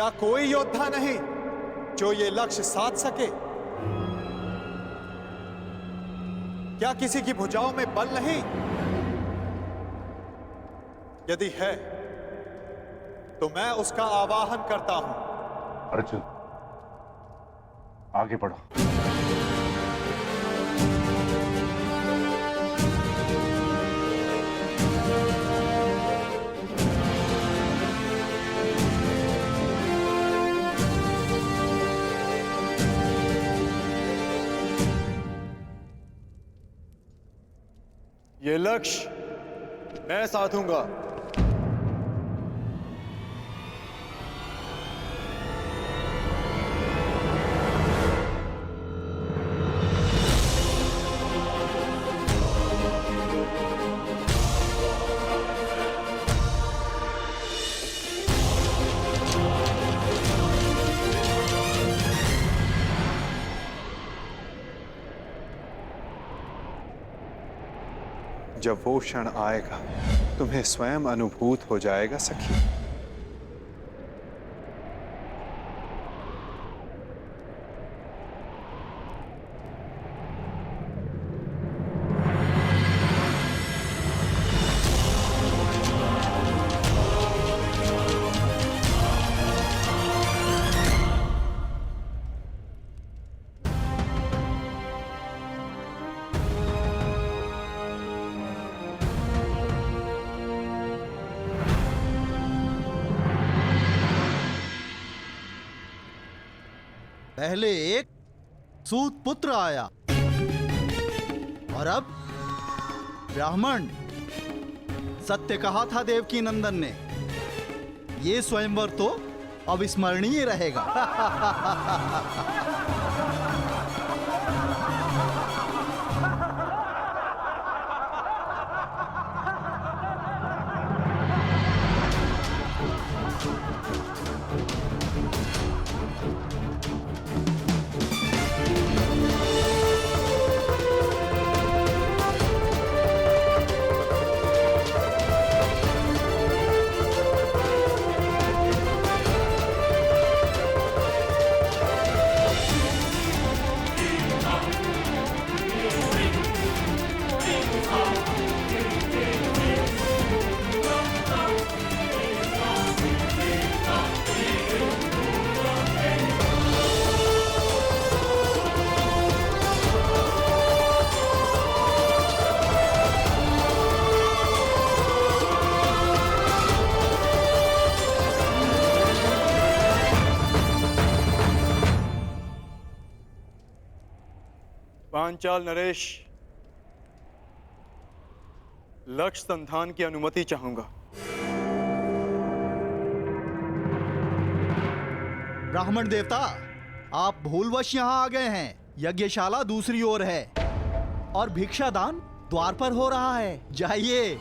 क्या कोई योद्धा नहीं जो ये लक्ष्य साध सके? क्या किसी की भुजाओं में बल नहीं? यदि है तो मैं उसका आवाहन करता हूं। अर्जुन, आगे बढ़ो। ये लक्ष्य मैं साधूंगा। जब वो क्षण आएगा तुम्हें स्वयं अनुभूत हो जाएगा सखी। पहले एक सूत पुत्र आया और अब ब्राह्मण। सत्य कहा था देवकी नंदन ने, ये स्वयंवर तो अविस्मरणीय रहेगा। पांचाल नरेश, लक्ष्य संधान की अनुमति चाहूंगा। ब्राह्मण देवता, आप भूलवश यहाँ आ गए हैं। यज्ञशाला दूसरी ओर है और भिक्षादान द्वार पर हो रहा है। जाइए।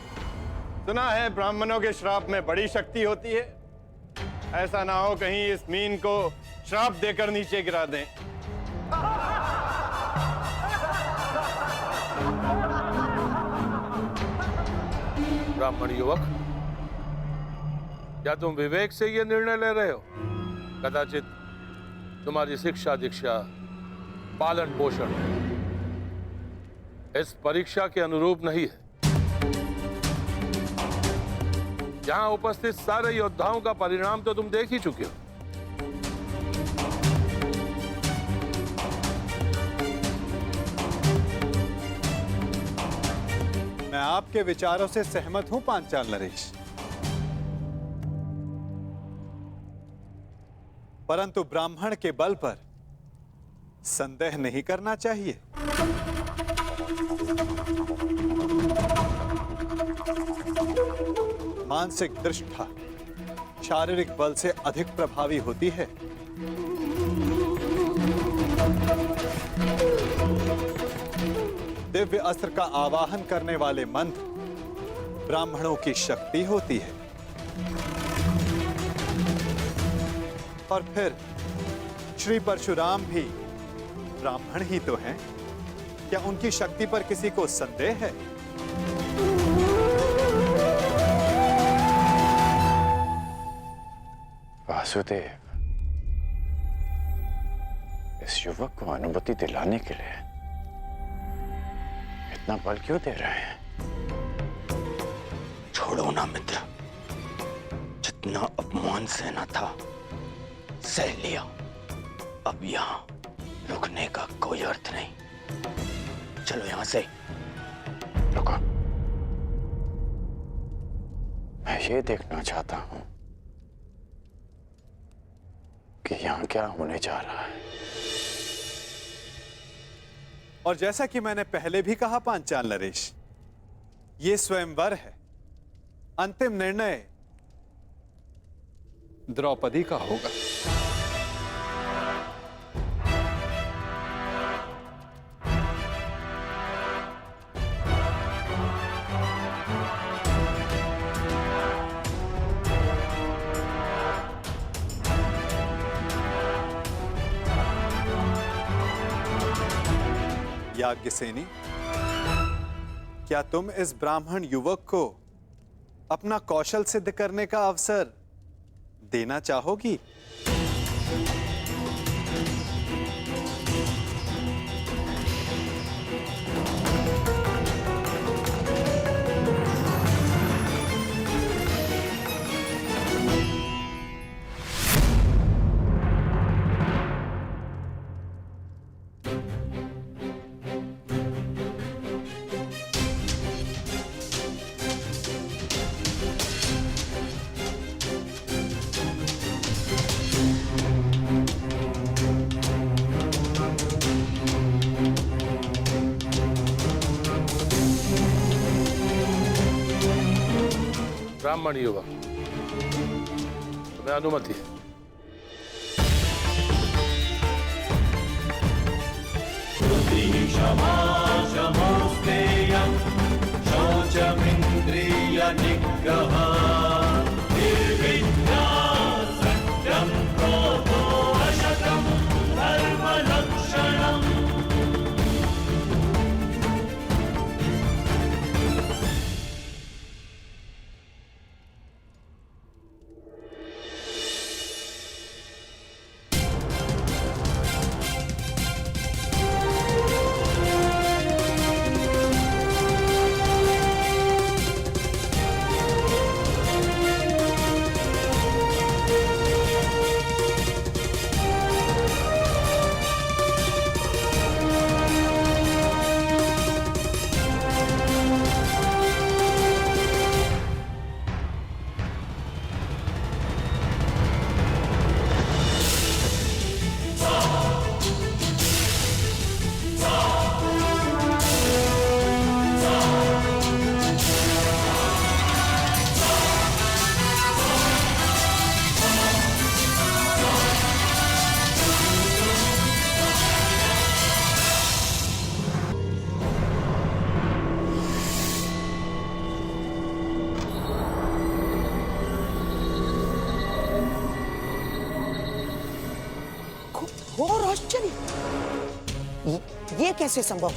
सुना है ब्राह्मणों के श्राप में बड़ी शक्ति होती है। ऐसा ना हो कहीं इस मीन को श्राप देकर नीचे गिरा दें। ब्राह्मण युवक, क्या तुम विवेक से यह निर्णय ले रहे हो? कदाचित तुम्हारी शिक्षा दीक्षा, पालन पोषण इस परीक्षा के अनुरूप नहीं है। यहां उपस्थित सारे योद्धाओं का परिणाम तो तुम देख ही चुके हो। मैं आपके विचारों से सहमत हूं पांचाल नरेश, परंतु ब्राह्मण के बल पर संदेह नहीं करना चाहिए। मानसिक दृष्टा शारीरिक बल से अधिक प्रभावी होती है। दिव्य अस्त्र का आवाहन करने वाले मंत्र ब्राह्मणों की शक्ति होती है। और फिर श्री परशुराम भी ब्राह्मण ही तो हैं। क्या उनकी शक्ति पर किसी को संदेह है? वासुदेव, इस युवक को अनुमति दिलाने के लिए इतना बल क्यों दे रहे हैं? छोड़ो ना मित्र, जितना अपमान सहना था सह लिया। अब यहाँ रुकने का कोई अर्थ नहीं। चलो यहाँ से। रुको, मैं ये देखना चाहता हूं कि यहाँ क्या होने जा रहा है। और जैसा कि मैंने पहले भी कहा पांचाल नरेश, ये स्वयंवर है। अंतिम निर्णय द्रौपदी का होगा। याज्ञसेनी, क्या तुम इस ब्राह्मण युवक को अपना कौशल सिद्ध करने का अवसर देना चाहोगी? ब्राह्मण युवक, तुम्हें अनुमति है। और आश्चर्य, ये कैसे संभव?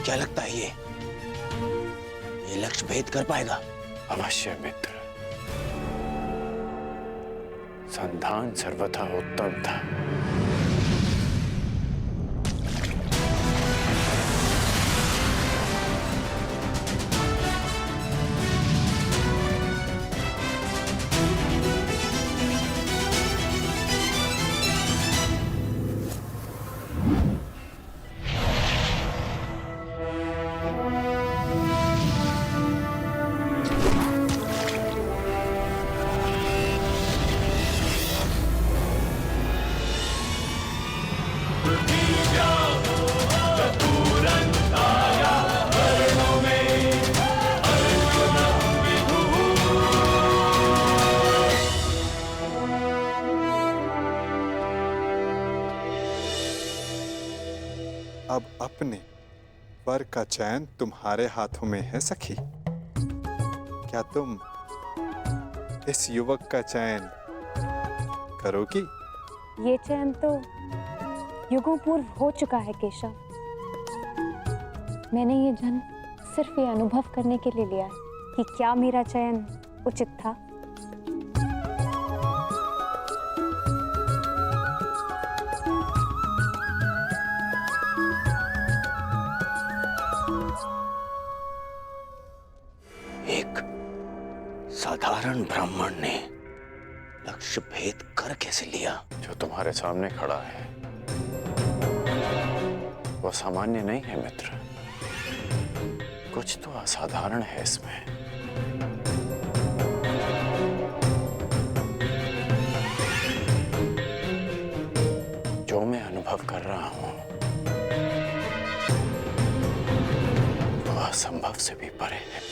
क्या लगता है ये लक्ष्य भेद कर पाएगा? अवश्य मित्र। संधान सर्वथा उत्तम था। अब अपने वर का चयन तुम्हारे हाथों में है सखी। क्या तुम इस युवक का चयन करोगी? ये चयन तो युगों पूर्व हो चुका है केशव। मैंने ये जन्म सिर्फ ये अनुभव करने के लिए लिया है कि क्या मेरा चयन उचित था। एक साधारण ब्राह्मण ने लक्ष्य भेद कर कैसे लिया? जो तुम्हारे सामने खड़ा है वो सामान्य नहीं है मित्र। कुछ तो असाधारण है इसमें। जो मैं अनुभव कर रहा हूं वो असंभव से भी परे है।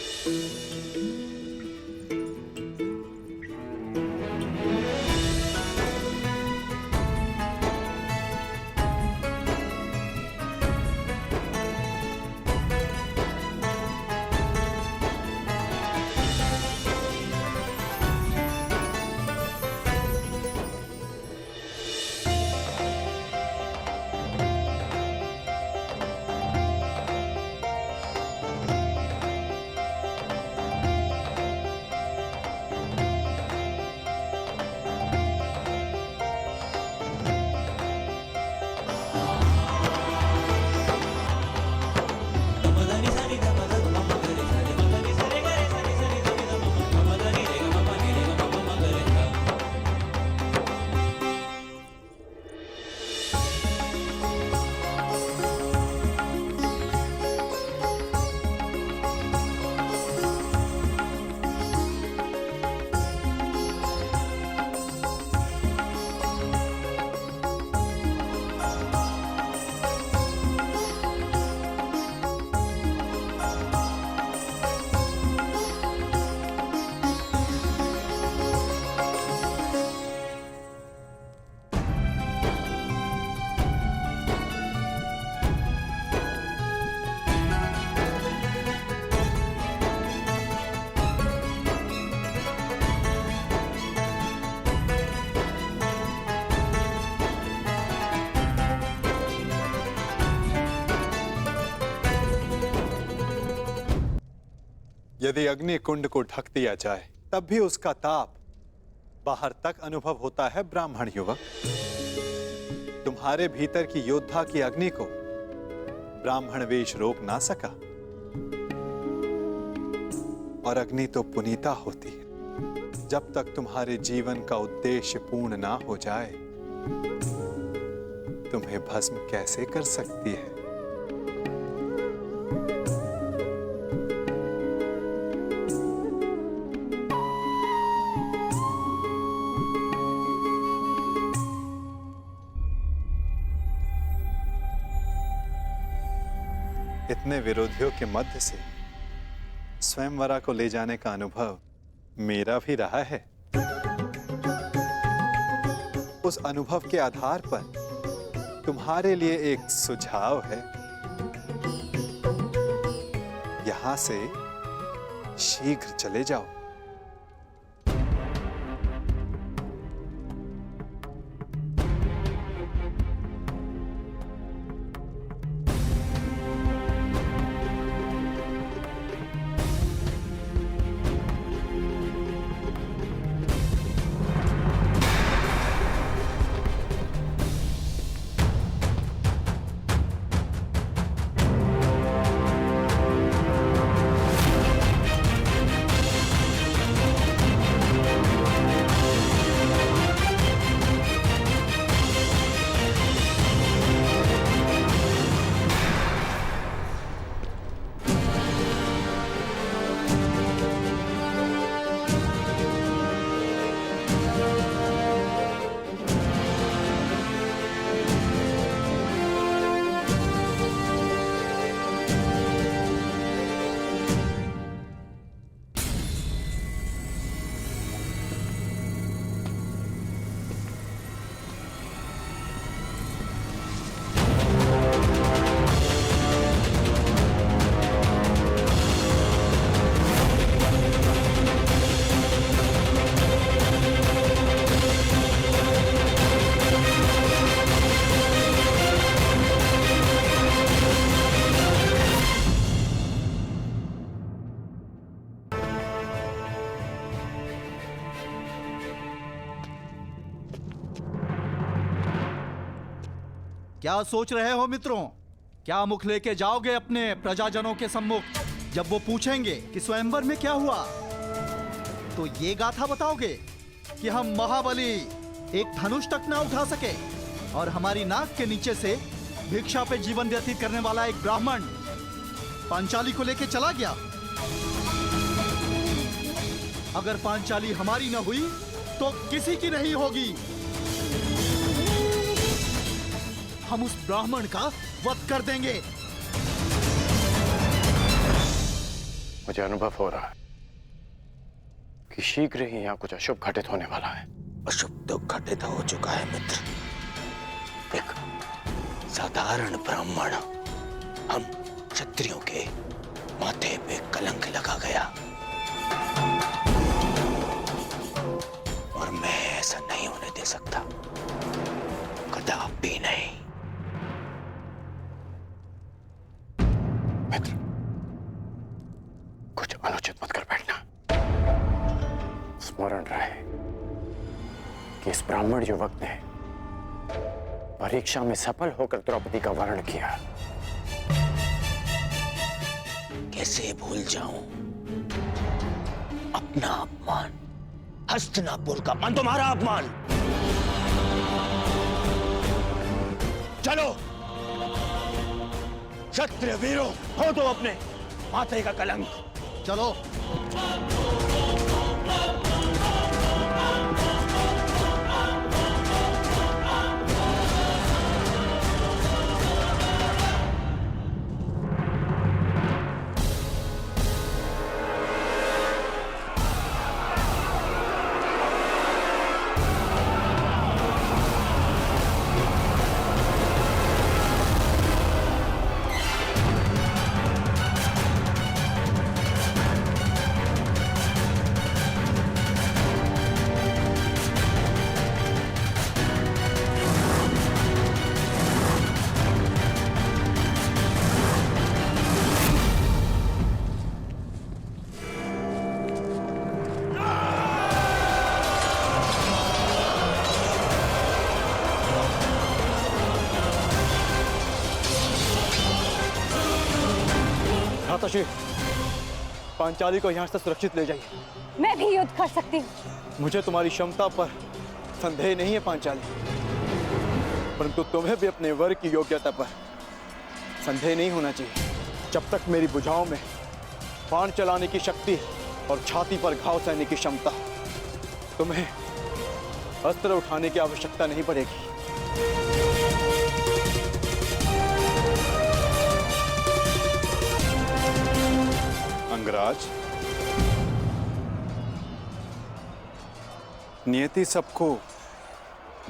यदि अग्नि कुंड को ढक दिया जाए तब भी उसका ताप बाहर तक अनुभव होता है ब्राह्मण युवक। तुम्हारे भीतर की योद्धा की अग्नि को ब्राह्मण वेश रोक ना सका। और अग्नि तो पुनीता होती है। जब तक तुम्हारे जीवन का उद्देश्य पूर्ण ना हो जाए तुम्हें भस्म कैसे कर सकती है? इतने विरोधियों के मध्य से स्वयंवरा को ले जाने का अनुभव मेरा भी रहा है। उस अनुभव के आधार पर तुम्हारे लिए एक सुझाव है। यहां से शीघ्र चले जाओ। क्या सोच रहे हो मित्रों? क्या मुख लेके जाओगे अपने प्रजाजनों के सम्मुख? जब वो पूछेंगे कि स्वयंवर में क्या हुआ, तो ये गाथा बताओगे कि हम महाबली एक धनुष तक ना उठा सके और हमारी नाक के नीचे से भिक्षा पे जीवन व्यतीत करने वाला एक ब्राह्मण पांचाली को लेके चला गया। अगर पांचाली हमारी न हुई तो किसी की नहीं होगी। हम उस ब्राह्मण का वध कर देंगे। मुझे अनुभव हो रहा है कि शीघ्र ही यहाँ कुछ अशुभ घटित होने वाला है। अशुभ तो घटित हो चुका है मित्र। एक साधारण ब्राह्मण हम क्षत्रियों के माथे पे कलंक लगा गया, और मैं ऐसा नहीं होने दे सकता, कदापि नहीं। मित्र, कुछ अनुचित मत कर बैठना। स्मरण रहे कि इस ब्राह्मण युवक ने परीक्षा में सफल होकर द्रौपदी का वर्ण किया। कैसे भूल जाऊं अपना अपमान, हस्तिनापुर का अपमान, तुम्हारा अपमान। चलो क्षत्रिय वीरों, हो तो अपने माथे का कलंक। चलो। भ्राताश्री, पांचाली को यहाँ से सुरक्षित ले जाइए। मैं भी युद्ध कर सकती हूँ। मुझे तुम्हारी क्षमता पर संदेह नहीं है पांचाली, परंतु तुम्हें भी अपने वर की योग्यता पर संदेह नहीं होना चाहिए। जब तक मेरी भुजाओं में बाण चलाने की शक्ति और छाती पर घाव सहने की क्षमता, तुम्हें अस्त्र उठाने की आवश्यकता नहीं पड़ेगी। अंगराज, नियति सबको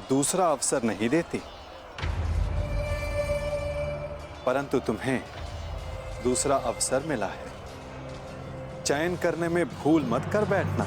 दूसरा अवसर नहीं देती, परंतु तुम्हें दूसरा अवसर मिला है। चयन करने में भूल मत कर बैठना।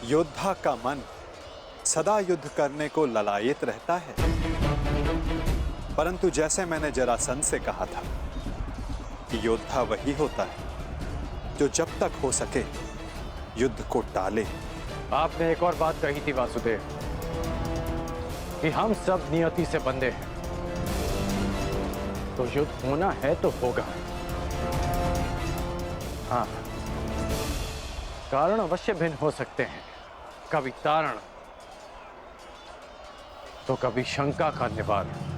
योद्धा का मन सदा युद्ध करने को ललायित रहता है, परंतु जैसे मैंने जरासंध से कहा था कि योद्धा वही होता है जो जब तक हो सके युद्ध को टाले। आपने एक और बात कही थी वासुदेव कि हम सब नियति से बंधे हैं, तो युद्ध होना है तो होगा। हाँ, कारण अवश्य भिन्न हो सकते हैं, कभी तारण तो कभी शंका का निवारण।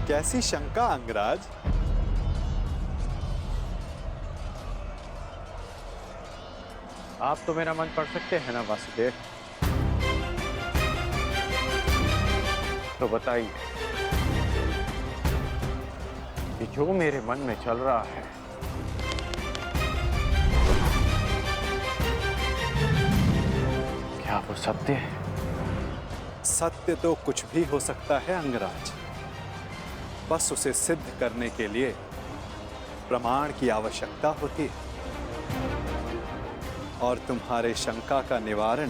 कैसी शंका अंगराज? आप तो मेरा मन पढ़ सकते हैं ना वासुदेव, तो बताइए कि जो मेरे मन में चल रहा है क्या वो सत्य है? सत्य तो कुछ भी हो सकता है अंगराज, बस उसे सिद्ध करने के लिए प्रमाण की आवश्यकता होती है। और तुम्हारे शंका का निवारण